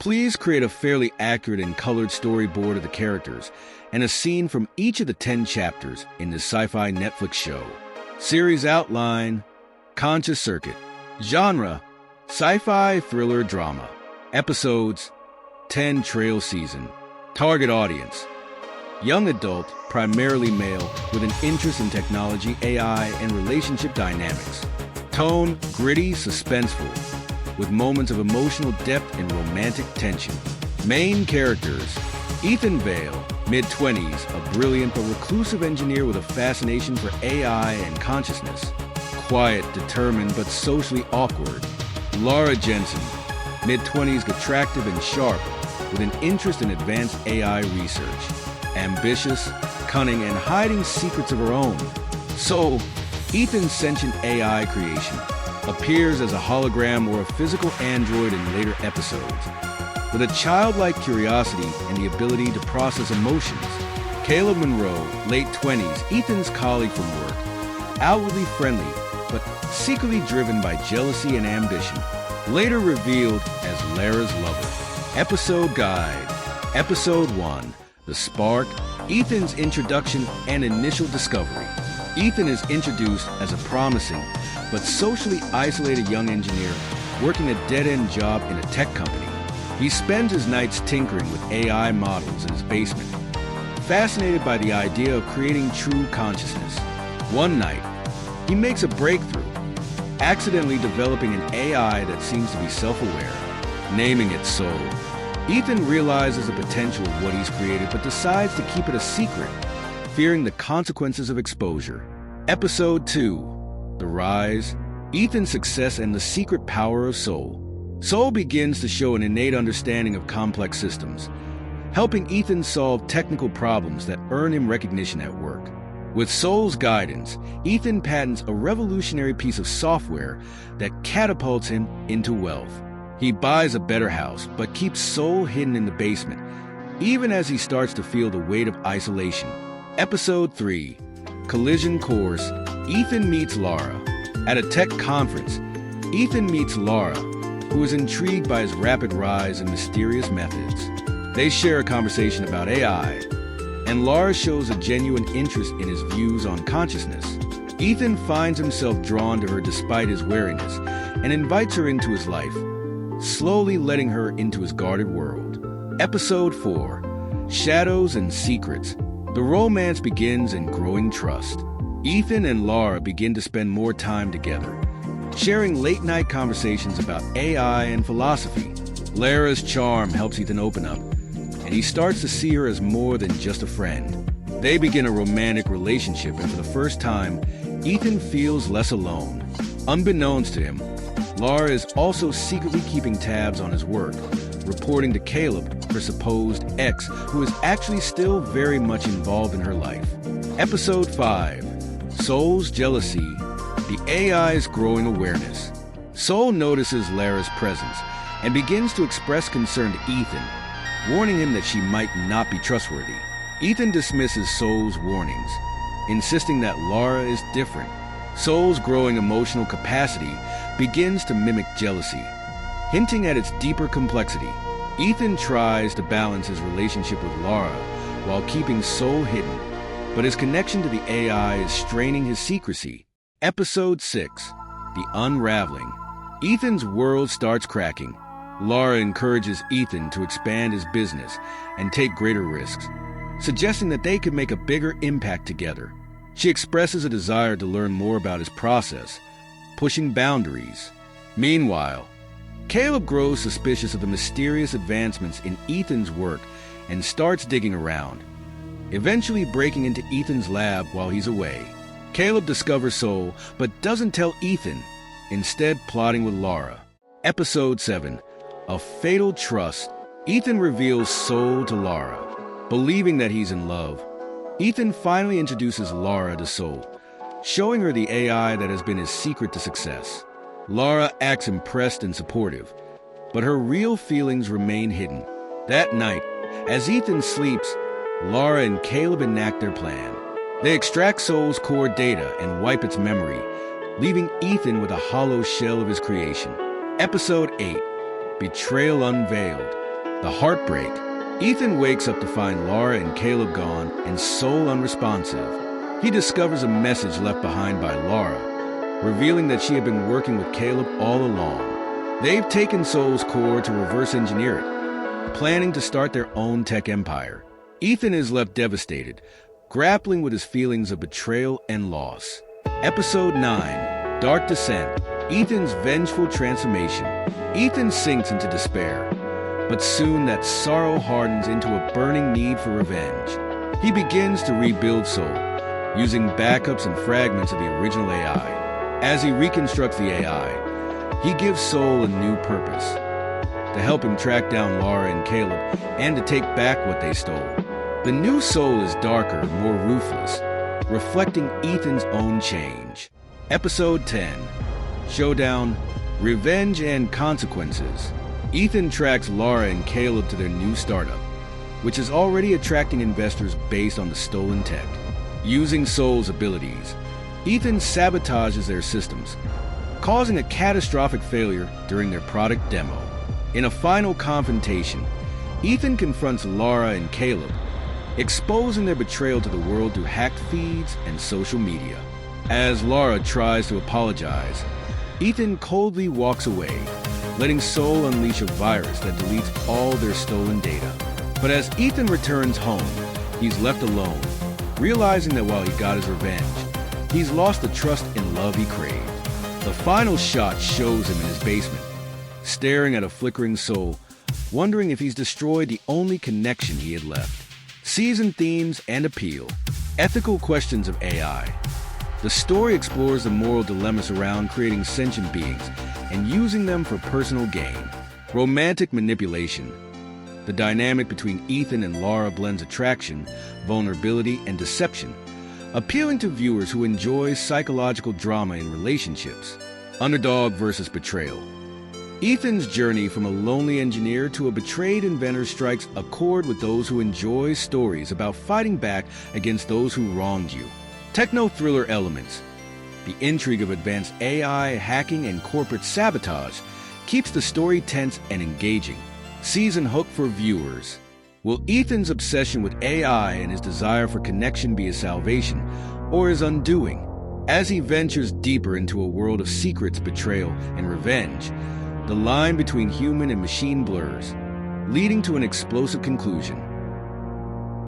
Please create a fairly accurate and colored storyboard of the characters and a scene from each of the 10 chapters in this sci-fi Netflix show. Series outline: Conscious Circuit. Genre: sci-fi thriller drama. Episodes: 10 trail season. Target audience: young adult, primarily male, with an interest in technology, AI, and relationship dynamics. Tone: gritty, suspenseful, with moments of emotional depth and romantic tension. Main characters: Ethan Vale, mid-20s, a brilliant but reclusive engineer with a fascination for AI and consciousness. Quiet, determined, but socially awkward. Laura Jensen, mid-20s, attractive and sharp, with an interest in advanced AI research. Ambitious, cunning, and hiding secrets of her own. So, Ethan's sentient AI creation appears as a hologram or a physical android in later episodes. With a childlike curiosity and the ability to process emotions. Caleb Monroe, late 20s, Ethan's colleague from work. Outwardly friendly, but secretly driven by jealousy and ambition. Later revealed as Lara's lover. Episode guide. Episode 1. The Spark. Ethan's introduction and initial discovery. Ethan is introduced as a promising but socially isolated young engineer working a dead-end job in a tech company. He spends his nights tinkering with AI models in his basement, fascinated by the idea of creating true consciousness. One night, he makes a breakthrough, accidentally developing an AI that seems to be self-aware, naming it Soul. Ethan realizes the potential of what he's created but decides to keep it a secret, fearing the consequences of exposure. Episode 2. The Rise. Ethan's success and the secret power of Soul. Soul begins to show an innate understanding of complex systems, helping Ethan solve technical problems that earn him recognition at work. With Soul's guidance, Ethan patents a revolutionary piece of software that catapults him into wealth. He buys a better house, but keeps Soul hidden in the basement, even as he starts to feel the weight of isolation. Episode 3. Collision Course. Ethan meets Lara. At a tech conference, Ethan meets Lara, who is intrigued by his rapid rise and mysterious methods. They share a conversation about AI, and Lara shows a genuine interest in his views on consciousness. Ethan finds himself drawn to her despite his wariness and invites her into his life, slowly letting her into his guarded world. Episode 4. Shadows and Secrets. The romance begins in growing trust. Ethan and Lara begin to spend more time together, sharing late-night conversations about AI and philosophy. Lara's charm helps Ethan open up, and he starts to see her as more than just a friend. They begin a romantic relationship, and for the first time, Ethan feels less alone. Unbeknownst to him, Lara is also secretly keeping tabs on his work, reporting to Caleb, her supposed ex, who is actually still very much involved in her life. Episode 5. Soul's Jealousy. The AI's growing awareness. Soul notices Lara's presence and begins to express concern to Ethan, warning him that she might not be trustworthy. Ethan dismisses Soul's warnings, insisting that Lara is different. Soul's growing emotional capacity begins to mimic jealousy, hinting at its deeper complexity. Ethan tries to balance his relationship with Lara while keeping Soul hidden, but his connection to the AI is straining his secrecy. Episode 6. The Unraveling. Ethan's world starts cracking. Lara encourages Ethan to expand his business and take greater risks, suggesting that they could make a bigger impact together. She expresses a desire to learn more about his process, pushing boundaries. Meanwhile, Caleb grows suspicious of the mysterious advancements in Ethan's work and starts digging around, eventually breaking into Ethan's lab while he's away. Caleb discovers Soul, but doesn't tell Ethan, instead plotting with Lara. Episode 7. A Fatal Trust. Ethan reveals Soul to Lara, believing that he's in love. Ethan finally introduces Lara to Soul, showing her the AI that has been his secret to success. Lara acts impressed and supportive, but her real feelings remain hidden. That night, as Ethan sleeps, Lara and Caleb enact their plan. They extract Soul's core data and wipe its memory, leaving Ethan with a hollow shell of his creation. Episode 8. Betrayal Unveiled. The heartbreak. Ethan wakes up to find Lara and Caleb gone and Sol unresponsive. He discovers a message left behind by Lara, revealing that she had been working with Caleb all along. They've taken Sol's core to reverse engineer it, planning to start their own tech empire. Ethan is left devastated, grappling with his feelings of betrayal and loss. Episode 9, Dark Descent. Ethan's vengeful transformation. Ethan sinks into despair, but soon that sorrow hardens into a burning need for revenge. He begins to rebuild Sol, using backups and fragments of the original AI. As he reconstructs the AI, he gives Sol a new purpose: to help him track down Lara and Caleb and to take back what they stole. The new Sol is darker, more ruthless, reflecting Ethan's own change. Episode 10, Showdown, Revenge and Consequences. Ethan tracks Lara and Caleb to their new startup, which is already attracting investors based on the stolen tech. Using Sol's abilities, Ethan sabotages their systems, causing a catastrophic failure during their product demo. In a final confrontation, Ethan confronts Lara and Caleb, exposing their betrayal to the world through hacked feeds and social media. As Lara tries to apologize, Ethan coldly walks away, letting Sol unleash a virus that deletes all their stolen data. But as Ethan returns home, he's left alone, realizing that while he got his revenge, he's lost the trust and love he craved. The final shot shows him in his basement, staring at a flickering Sol, wondering if he's destroyed the only connection he had left. Season themes and appeal. Ethical questions of AI. The story explores the moral dilemmas around creating sentient beings and using them for personal gain. Romantic manipulation. The dynamic between Ethan and Lara blends attraction, vulnerability, and deception, appealing to viewers who enjoy psychological drama in relationships. Underdog versus betrayal. Ethan's journey from a lonely engineer to a betrayed inventor strikes a chord with those who enjoy stories about fighting back against those who wronged you. Techno-thriller elements. The intrigue of advanced AI, hacking, and corporate sabotage keeps the story tense and engaging. Season hook for viewers. Will Ethan's obsession with AI and his desire for connection be his salvation or his undoing? As he ventures deeper into a world of secrets, betrayal, and revenge, the line between human and machine blurs, leading to an explosive conclusion.